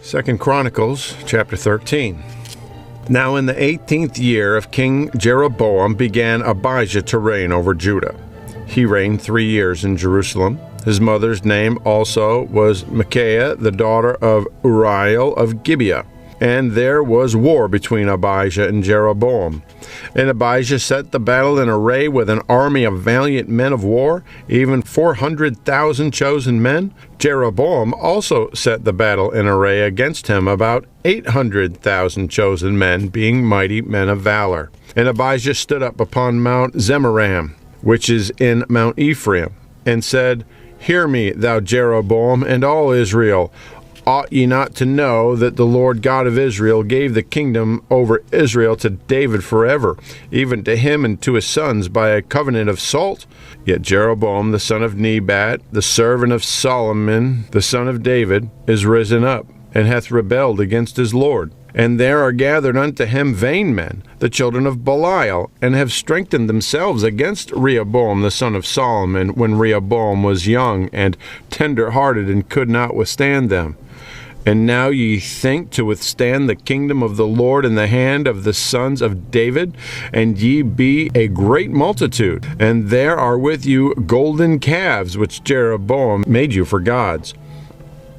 Second Chronicles, chapter 13. Now in the 18th year of King Jeroboam began Abijah to reign over Judah. He reigned 3 years in Jerusalem. His mother's name also was Michaiah, the daughter of Uriel of Gibeah. And there was war between Abijah and Jeroboam. And Abijah set the battle in array with an army of valiant men of war, even 400,000 chosen men. Jeroboam also set the battle in array against him, about 800,000 chosen men, being mighty men of valor. And Abijah stood up upon Mount Zemaraim, which is in Mount Ephraim, and said, Hear me, thou Jeroboam, and all Israel. Ought ye not to know that the Lord God of Israel gave the kingdom over Israel to David forever, even to him and to his sons by a covenant of salt? Yet Jeroboam the son of Nebat, the servant of Solomon, the son of David, is risen up, and hath rebelled against his Lord. And there are gathered unto him vain men, the children of Belial, and have strengthened themselves against Rehoboam the son of Solomon, when Rehoboam was young and tenderhearted, and could not withstand them. And now ye think to withstand the kingdom of the Lord in the hand of the sons of David, and ye be a great multitude, and there are with you golden calves, which Jeroboam made you for gods.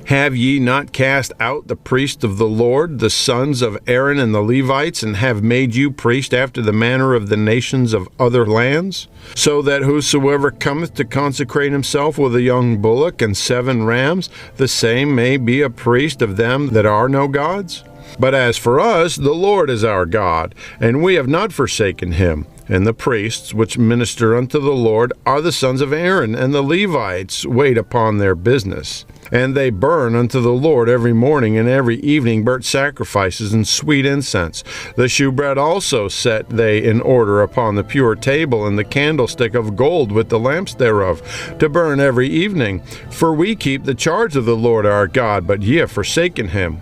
Have ye not cast out the priests of the Lord, the sons of Aaron and the Levites, and have made you priests after the manner of the nations of other lands? So that whosoever cometh to consecrate himself with a young bullock and 7 rams, the same may be a priest of them that are no gods? But as for us, the Lord is our God, and we have not forsaken him. And the priests which minister unto the Lord are the sons of Aaron, and the Levites wait upon their business. And they burn unto the Lord every morning and every evening burnt sacrifices and sweet incense. The shewbread also set they in order upon the pure table, and the candlestick of gold with the lamps thereof, to burn every evening. For we keep the charge of the Lord our God, but ye have forsaken him.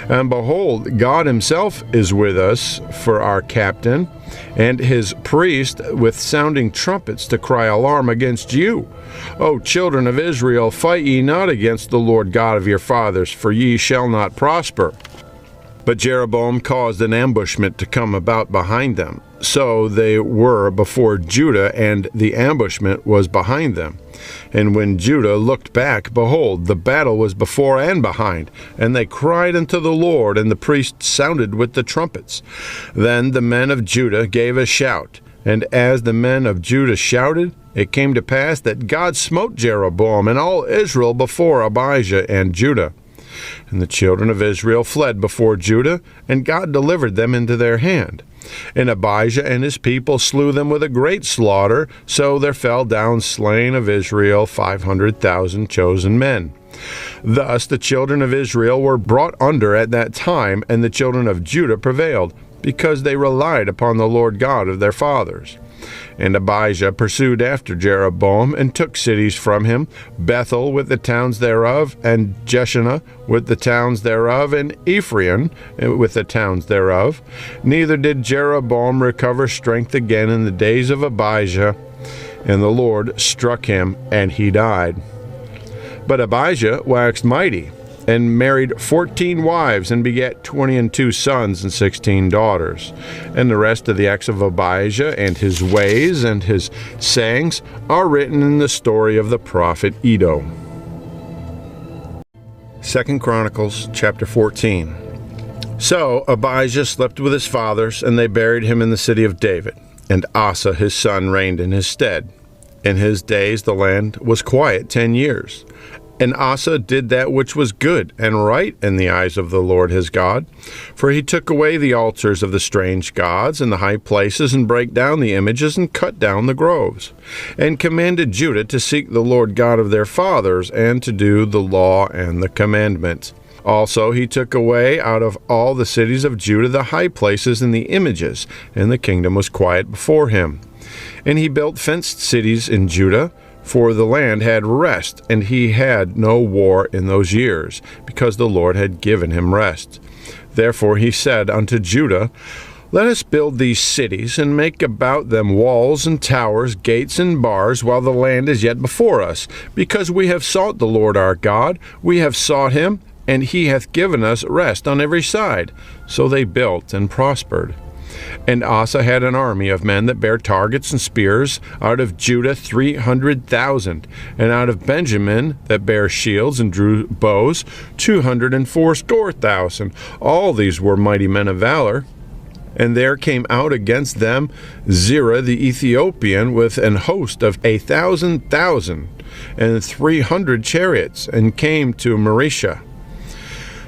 And behold, God himself is with us for our captain, and his priest with sounding trumpets to cry alarm against you. O children of Israel, fight ye not against the Lord God of your fathers, for ye shall not prosper. But Jeroboam caused an ambushment to come about behind them. So they were before Judah, and the ambushment was behind them. And when Judah looked back, behold, the battle was before and behind. And they cried unto the Lord, and the priests sounded with the trumpets. Then the men of Judah gave a shout. And as the men of Judah shouted, it came to pass that God smote Jeroboam and all Israel before Abijah and Judah. And the children of Israel fled before Judah, and God delivered them into their hand. And Abijah and his people slew them with a great slaughter, so there fell down slain of Israel 500,000 chosen men. Thus the children of Israel were brought under at that time, and the children of Judah prevailed, because they relied upon the Lord God of their fathers. And Abijah pursued after Jeroboam, and took cities from him, Bethel with the towns thereof, and Jeshanah with the towns thereof, and Ephraim with the towns thereof. Neither did Jeroboam recover strength again in the days of Abijah, and the Lord struck him, and he died. But Abijah waxed mighty, and married 14 wives, and begat 22 sons and 16 daughters. And the rest of the acts of Abijah, and his ways, and his sayings, are written in the story of the prophet Iddo. Second Chronicles, chapter 14. So Abijah slept with his fathers, and they buried him in the city of David. And Asa his son reigned in his stead. In his days the land was quiet 10 years. And Asa did that which was good and right in the eyes of the Lord his God. For he took away the altars of the strange gods and the high places, and brake down the images, and cut down the groves, and commanded Judah to seek the Lord God of their fathers, and to do the law and the commandments. Also he took away out of all the cities of Judah the high places and the images, and the kingdom was quiet before him. And he built fenced cities in Judah, for the land had rest, and he had no war in those years, because the Lord had given him rest. Therefore he said unto Judah, Let us build these cities, and make about them walls and towers, gates and bars, while the land is yet before us, because we have sought the Lord our God, we have sought him, and he hath given us rest on every side. So they built and prospered. And Asa had an army of men that bare targets and spears, out of Judah 300,000, and out of Benjamin that bare shields and drew bows 280,000. All these were mighty men of valor. And there came out against them Zerah the Ethiopian with an host of 1,000,000 and 300 chariots, and came to Mareshah.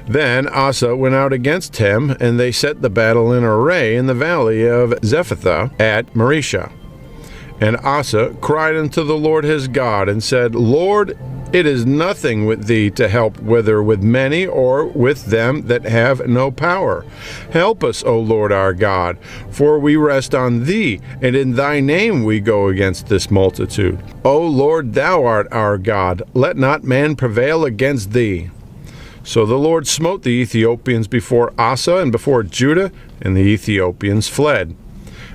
Then Asa went out against him, and they set the battle in array in the valley of Zephathah at Mareshah. And Asa cried unto the Lord his God, and said, Lord, it is nothing with thee to help, whether with many or with them that have no power. Help us, O Lord our God, for we rest on thee, and in thy name we go against this multitude. O Lord, thou art our God, let not man prevail against thee. So the Lord smote the Ethiopians before Asa and before Judah, and the Ethiopians fled.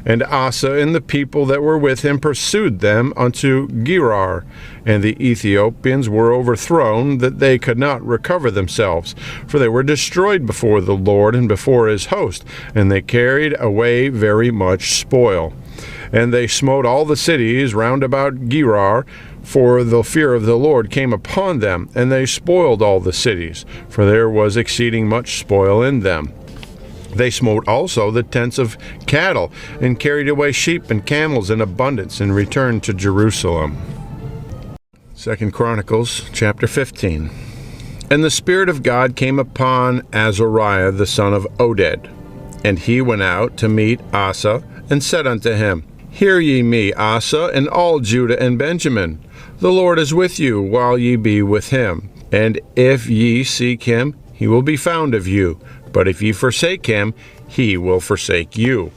And Asa and the people that were with him pursued them unto Gerar, and the Ethiopians were overthrown, that they could not recover themselves, for they were destroyed before the Lord and before his host, and they carried away very much spoil. And they smote all the cities round about Gerar, for the fear of the Lord came upon them, and they spoiled all the cities, for there was exceeding much spoil in them. They smote also the tents of cattle, and carried away sheep and camels in abundance, and returned to Jerusalem. 2 Chronicles chapter 15. And the Spirit of God came upon Azariah the son of Oded, and he went out to meet Asa, and said unto him, Hear ye me, Asa, and all Judah and Benjamin. The Lord is with you while ye be with him. And if ye seek him, he will be found of you. But if ye forsake him, he will forsake you.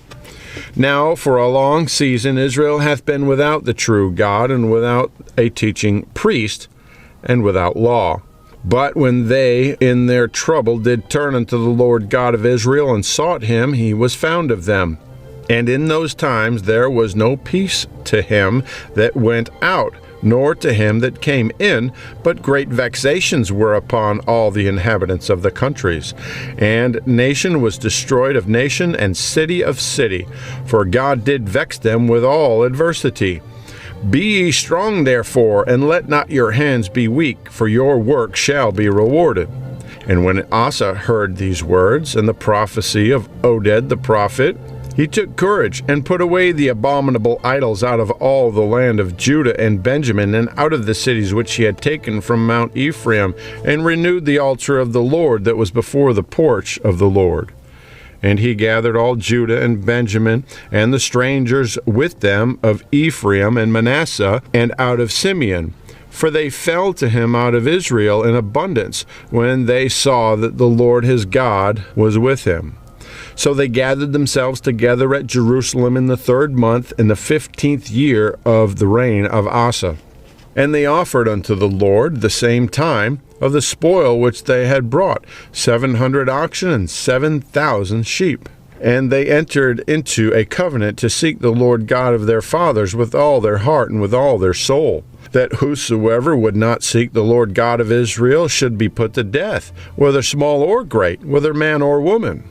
Now for a long season Israel hath been without the true God, and without a teaching priest, and without law. But when they in their trouble did turn unto the Lord God of Israel, and sought him, he was found of them. And in those times there was no peace to him that went out, nor to him that came in, but great vexations were upon all the inhabitants of the countries. And nation was destroyed of nation, and city of city, for God did vex them with all adversity. Be ye strong therefore, and let not your hands be weak, for your work shall be rewarded. And when Asa heard these words, and the prophecy of Oded the prophet, he took courage, and put away the abominable idols out of all the land of Judah and Benjamin, and out of the cities which he had taken from Mount Ephraim, and renewed the altar of the Lord that was before the porch of the Lord. And he gathered all Judah and Benjamin, and the strangers with them of Ephraim and Manasseh, and out of Simeon. For they fell to him out of Israel in abundance, when they saw that the Lord his God was with him. So they gathered themselves together at Jerusalem in the 3rd month, in the 15th year of the reign of Asa. And they offered unto the Lord the same time of the spoil which they had brought, 700 oxen and 7,000 sheep. And they entered into a covenant to seek the Lord God of their fathers with all their heart and with all their soul, that whosoever would not seek the Lord God of Israel should be put to death, whether small or great, whether man or woman.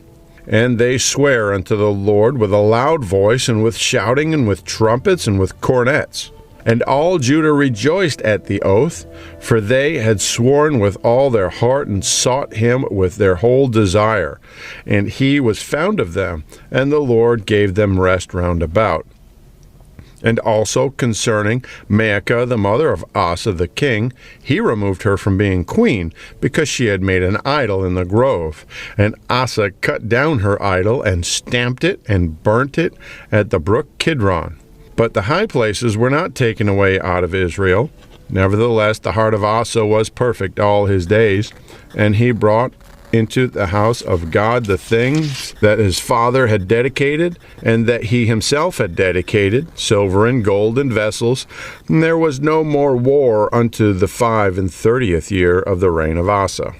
And they swear unto the Lord with a loud voice, and with shouting, and with trumpets, and with cornets. And all Judah rejoiced at the oath, for they had sworn with all their heart, and sought him with their whole desire. And he was found of them, and the Lord gave them rest round about. And also concerning Maacah, the mother of Asa the king, he removed her from being queen, because she had made an idol in the grove. And Asa cut down her idol, and stamped it, and burnt it at the brook Kidron. But the high places were not taken away out of Israel. Nevertheless, the heart of Asa was perfect all his days, and he brought into the house of God the things that his father had dedicated, and that he himself had dedicated, silver and gold and vessels. And there was no more war unto the 35th year of the reign of Asa.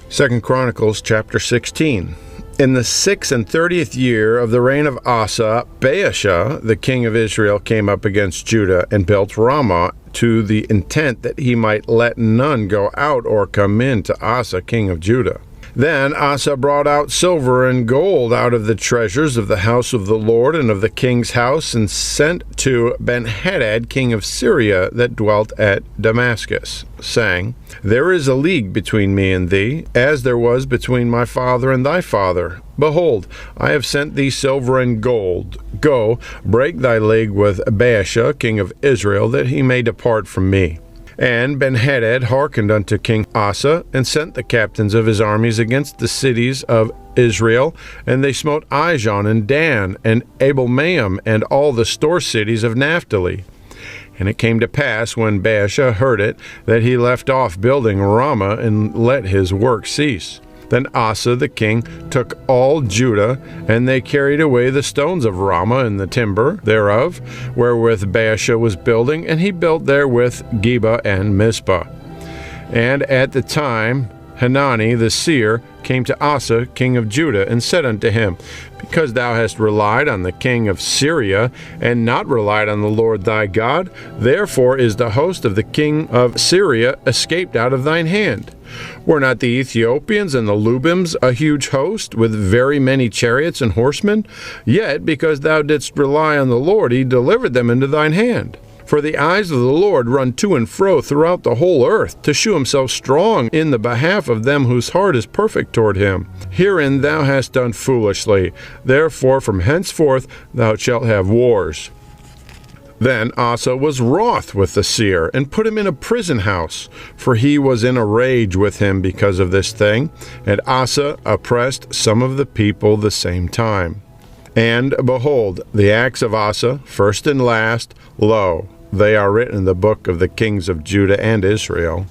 2 Chronicles chapter 16. In the 36th year of the reign of Asa, Baasha, the king of Israel, came up against Judah, and built Ramah, to the intent that he might let none go out or come in to Asa king of Judah. Then Asa brought out silver and gold out of the treasures of the house of the Lord and of the king's house, and sent to Benhadad king of Syria that dwelt at Damascus, saying, There is a league between me and thee, as there was between my father and thy father. Behold, I have sent thee silver and gold. Go, break thy league with Baasha king of Israel, that he may depart from me. And Benhadad hearkened unto King Asa, and sent the captains of his armies against the cities of Israel, and they smote Ijon and Dan and Abel-maim and all the store cities of Naphtali. And it came to pass, when Baasha heard it, that he left off building Ramah, and let his work cease. Then Asa the king took all Judah, and they carried away the stones of Ramah and the timber thereof, wherewith Baasha was building, and he built therewith Geba and Mizpah. And at the time Hanani the seer came to Asa king of Judah, and said unto him, Because thou hast relied on the king of Syria, and not relied on the Lord thy God, therefore is the host of the king of Syria escaped out of thine hand. Were not the Ethiopians and the Lubims a huge host, with very many chariots and horsemen? Yet, because thou didst rely on the Lord, he delivered them into thine hand. For the eyes of the Lord run to and fro throughout the whole earth, to shew himself strong in the behalf of them whose heart is perfect toward him. Herein thou hast done foolishly. Therefore from henceforth thou shalt have wars. Then Asa was wroth with the seer, and put him in a prison house, for he was in a rage with him because of this thing. And Asa oppressed some of the people the same time. And behold, the acts of Asa, first and last, lo, they are written in the book of the kings of Judah and Israel.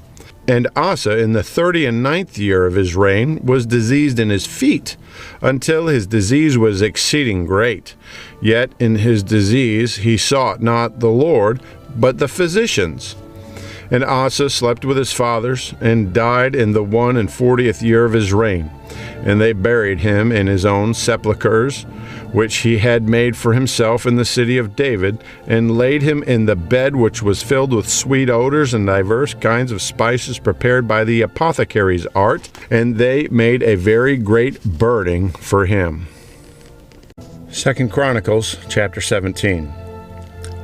And Asa, in the 39th year of his reign, was diseased in his feet, until his disease was exceeding great. Yet in his disease he sought not the Lord, but the physicians. And Asa slept with his fathers, and died in the 41st year of his reign. And they buried him in his own sepulchres, which he had made for himself in the city of David, and laid him in the bed which was filled with sweet odors and divers kinds of spices prepared by the apothecary's art, and they made a very great burning for him. 2 Chronicles chapter 17.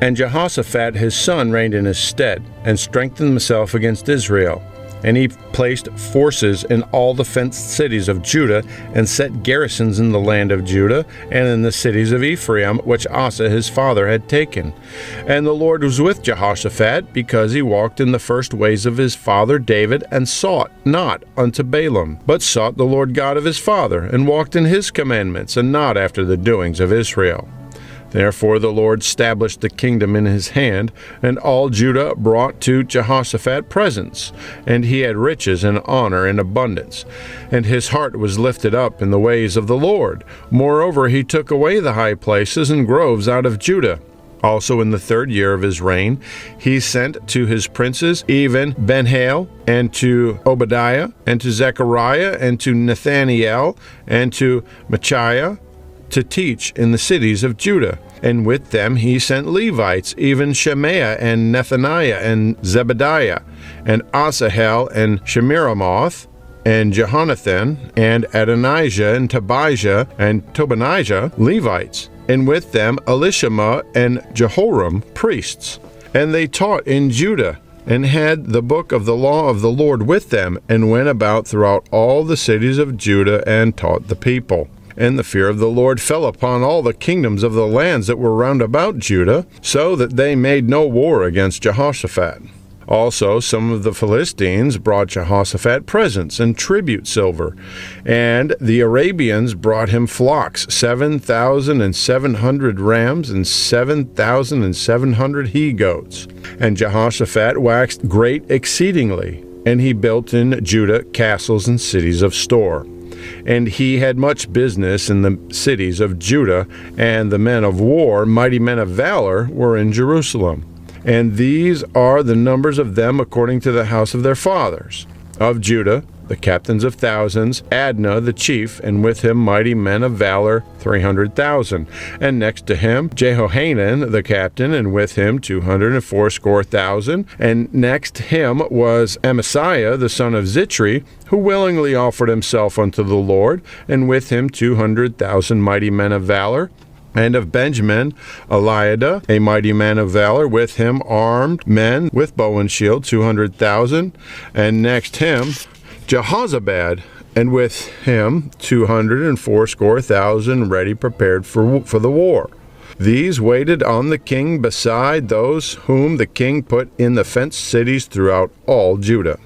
And Jehoshaphat his son reigned in his stead, and strengthened himself against Israel. And he placed forces in all the fenced cities of Judah, and set garrisons in the land of Judah, and in the cities of Ephraim, which Asa his father had taken. And the Lord was with Jehoshaphat, because he walked in the first ways of his father David, and sought not unto Balaam, but sought the Lord God of his father, and walked in his commandments, and not after the doings of Israel. Therefore the Lord established the kingdom in his hand, and all Judah brought to Jehoshaphat presents, and he had riches and honor in abundance, and his heart was lifted up in the ways of the Lord. Moreover, he took away the high places and groves out of Judah. Also in the 3rd year of his reign, he sent to his princes, even Benhail, and to Obadiah, and to Zechariah, and to Nathaniel, and to Michaiah, to teach in the cities of Judah. And with them he sent Levites, even Shemaiah and Nethaniah and Zebediah, and Asahel and Shemiramoth, and Jehonathan, and Adonijah and Tobijah and Tobonijah, Levites, and with them Elishama and Jehoram, priests. And they taught in Judah, and had the book of the law of the Lord with them, and went about throughout all the cities of Judah, and taught the people. And the fear of the Lord fell upon all the kingdoms of the lands that were round about Judah, so that they made no war against Jehoshaphat. Also some of the Philistines brought Jehoshaphat presents and tribute silver, and the Arabians brought him flocks, 7,700 rams, and 7,700 he-goats. And Jehoshaphat waxed great exceedingly, and he built in Judah castles and cities of store. And he had much business in the cities of Judah, and the men of war, mighty men of valor, were in Jerusalem. And these are the numbers of them according to the house of their fathers. Of Judah, the captains of thousands, Adnah the chief, and with him mighty men of valor 300,000. And next to him Jehohanan the captain, and with him 280,000. And next him was Amasiah the son of Zitri, who willingly offered himself unto the Lord, and with him 200,000 mighty men of valor. And of Benjamin, Eliada, a mighty man of valor, with him armed men with bow and shield, 200,000. And next him, Jehozabad, and with him 280,000 ready prepared for the war. These waited on the king beside those whom the king put in the fenced cities throughout all Judah.